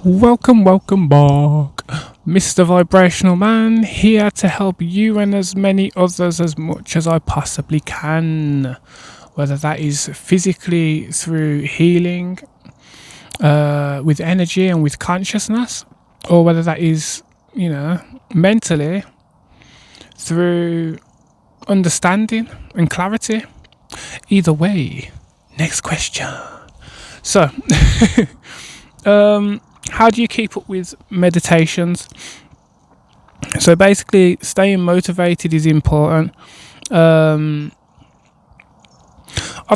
Welcome back. Mr. Vibrational Man here to help you and as many others as much as I possibly can. Whether that is physically through healing with energy and with consciousness, or whether that is, mentally through understanding and clarity. Either way, next question. So, how do you keep up with meditations? So basically, staying motivated is important. I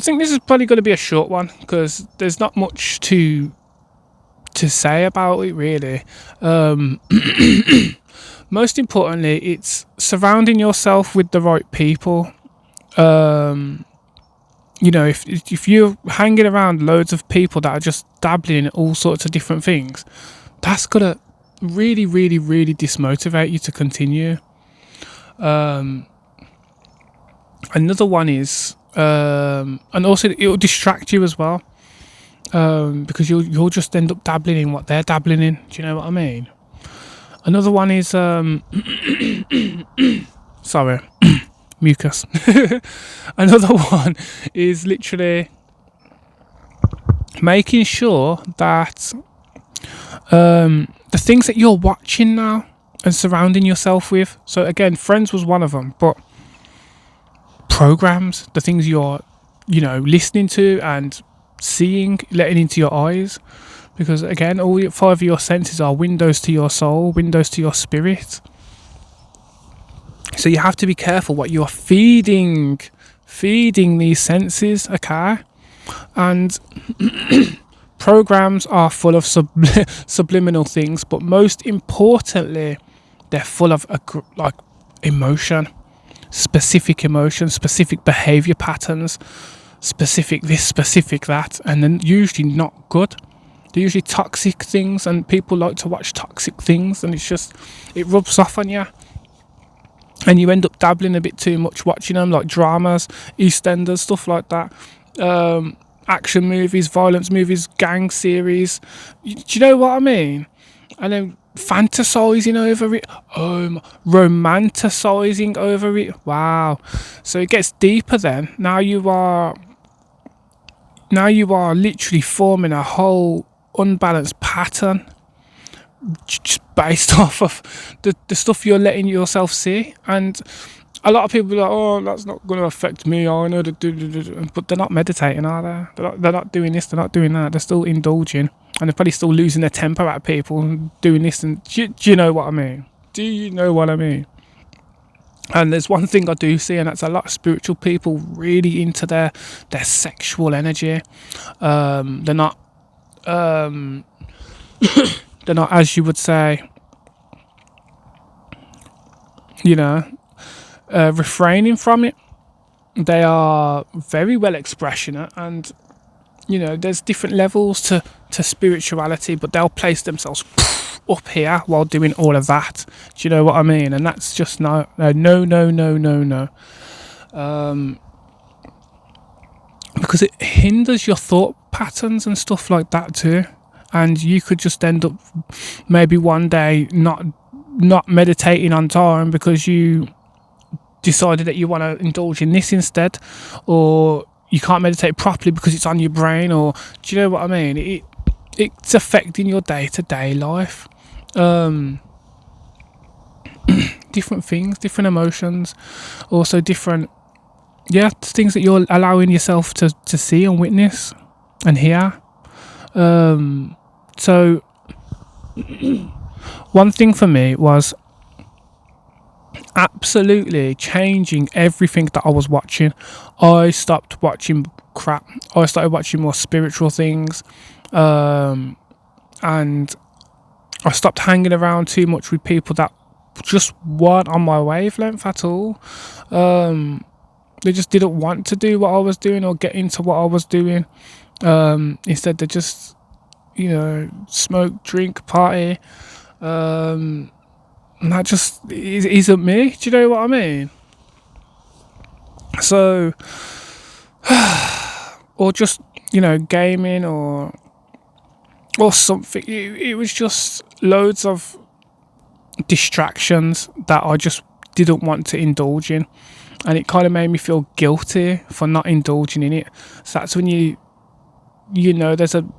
think this is probably going to be a short one because there's not much to say about it really. Most importantly, it's surrounding yourself with the right people. If you're hanging around loads of people that are just dabbling in all sorts of different things, that's gonna really, really, really dismotivate you to continue. Another one is, and also it'll distract you as well, because you'll just end up dabbling in what they're dabbling in. Do you know what I mean? Another one is, sorry. Mucus. Another one is literally making sure that the things that you're watching now and surrounding yourself with. So again, Friends was one of them, but programs, the things you're, listening to and seeing, letting into your eyes, because again, all 5 of your senses are windows to your soul, windows to your spirit. So you have to be careful what you're feeding these senses, okay? And programs are full of subliminal things, but most importantly, they're full of emotion, specific behavior patterns, specific this, specific that, and then usually not good. They're usually toxic things, and people like to watch toxic things, and it rubs off on you. And you end up dabbling a bit too much watching them, like dramas, EastEnders, stuff like that, action movies, violence movies, gang series. Do you know what I mean? And then fantasizing over it, romanticizing over it. Wow! So it gets deeper. Then now you are literally forming a whole unbalanced pattern, just based off of the stuff you're letting yourself see. And a lot of people are like, oh, that's not going to affect me, I know that, but they're not meditating, are they? They're not doing this, they're not doing that, they're still indulging, and they're probably still losing their temper at people and doing this. And do you know what I mean? And there's one thing I do see, and that's a lot of spiritual people really into their sexual energy. They're not they're not, as you would say, refraining from it. They are very well expressionate, and there's different levels to spirituality, but they'll place themselves up here while doing all of that. Do you know what I mean? And that's just no. Because it hinders your thought patterns and stuff like that too. And you could just end up maybe one day not meditating on time because you decided that you want to indulge in this instead, or you can't meditate properly because it's on your brain, or do you know what I mean? It's affecting your day-to-day life. Different things, different emotions, also different things that you're allowing yourself to see and witness and hear. So one thing for me was absolutely changing everything that I was watching. I stopped watching crap. I started watching more spiritual things, and I stopped hanging around too much with people that just weren't on my wavelength at all. They just didn't want to do what I was doing or get into what I was doing. Instead, they just smoke, drink, party, and that just isn't me. Do you know what I mean? So, or just gaming or or something. It was just loads of distractions that I just didn't want to indulge in, and it kind of made me feel guilty for not indulging in it. So that's when you know there's an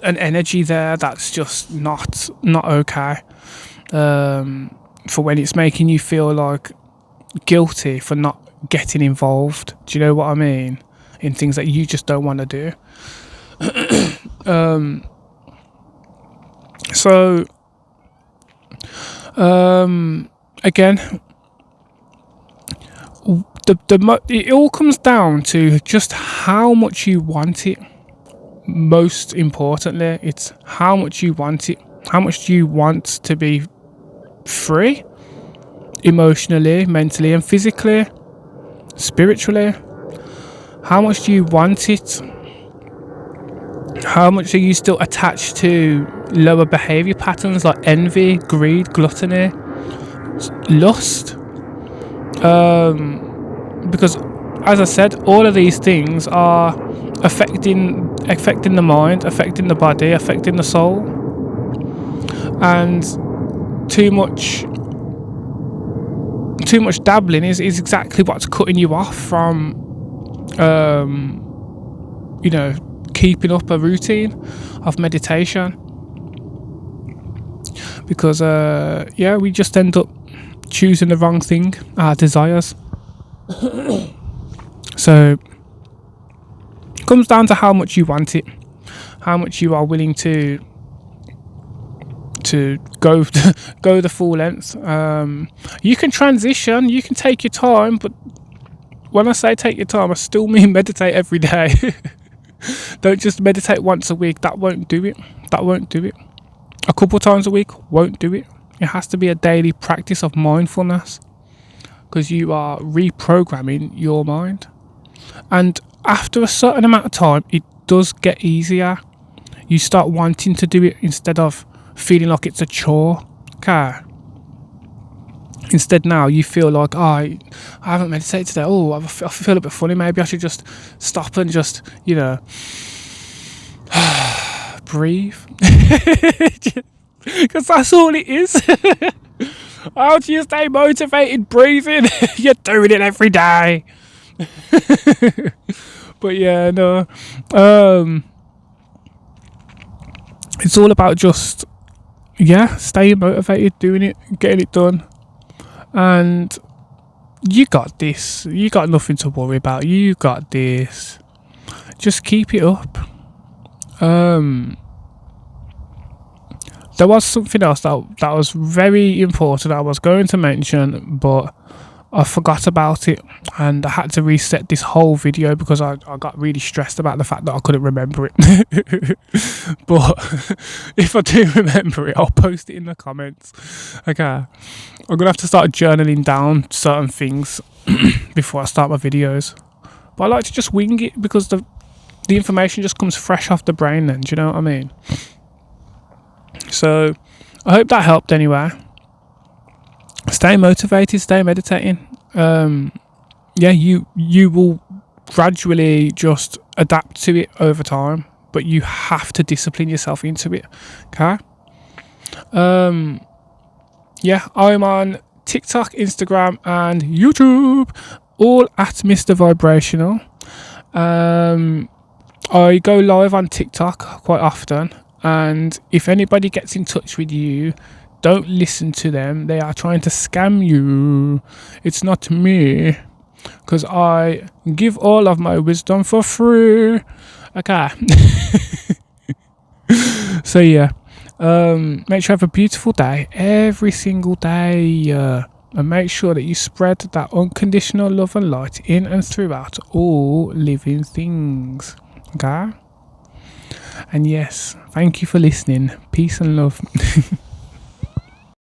energy there that's just not okay, for when it's making you feel like guilty for not getting involved. Do you know what I mean? In things that you just don't want to do. So again, it all comes down to just how much you want it. Most importantly, it's how much you want it. How much do you want to be free, emotionally, mentally, and physically, spiritually? How much do you want it? How much are you still attached to lower behavior patterns like envy, greed, gluttony, lust? Because, as I said, all of these things are affecting the mind, affecting the body, affecting the soul, and too much dabbling is exactly what's cutting you off from, keeping up a routine of meditation. Because we just end up choosing the wrong thing, our desires. So it comes down to how much you want it, how much you are willing to go the full length. You can transition, you can take your time, but when I say take your time, I still mean meditate every day. Don't just meditate once a week. That won't do it. A couple times a week won't do it. It has to be a daily practice of mindfulness, because you are reprogramming your mind. And after a certain amount of time, it does get easier. You start wanting to do it instead of feeling like it's a chore. Okay. Instead, now you feel like, I haven't meditated today. Oh, I feel a bit funny. Maybe I should just stop and just, breathe. Because that's all it is. How do you stay motivated breathing? You're doing it every day. But yeah, no. It's all about just, staying motivated, doing it, getting it done. And you got this. You got nothing to worry about. You got this. Just keep it up. There was something else that was very important I was going to mention, but I forgot about it, and I had to reset this whole video because I got really stressed about the fact that I couldn't remember it. But if I do remember it, I'll post it in the comments. Okay, I'm gonna have to start journaling down certain things before I start my videos. But I like to just wing it because the information just comes fresh off the brain then, do you know what I mean? So I hope that helped anyway. Stay motivated, stay meditating. You will gradually just adapt to it over time, but you have to discipline yourself into it. Okay? I'm on TikTok, Instagram, and YouTube, all at Mr. Vibrational. I go live on TikTok quite often, and if anybody gets in touch with you, don't listen to them. They are trying to scam you. It's not me, because I give all of my wisdom for free. Okay. So yeah, make sure you have a beautiful day every single day, and make sure that you spread that unconditional love and light in and throughout all living things. Okay. And yes, thank you for listening. Peace and love.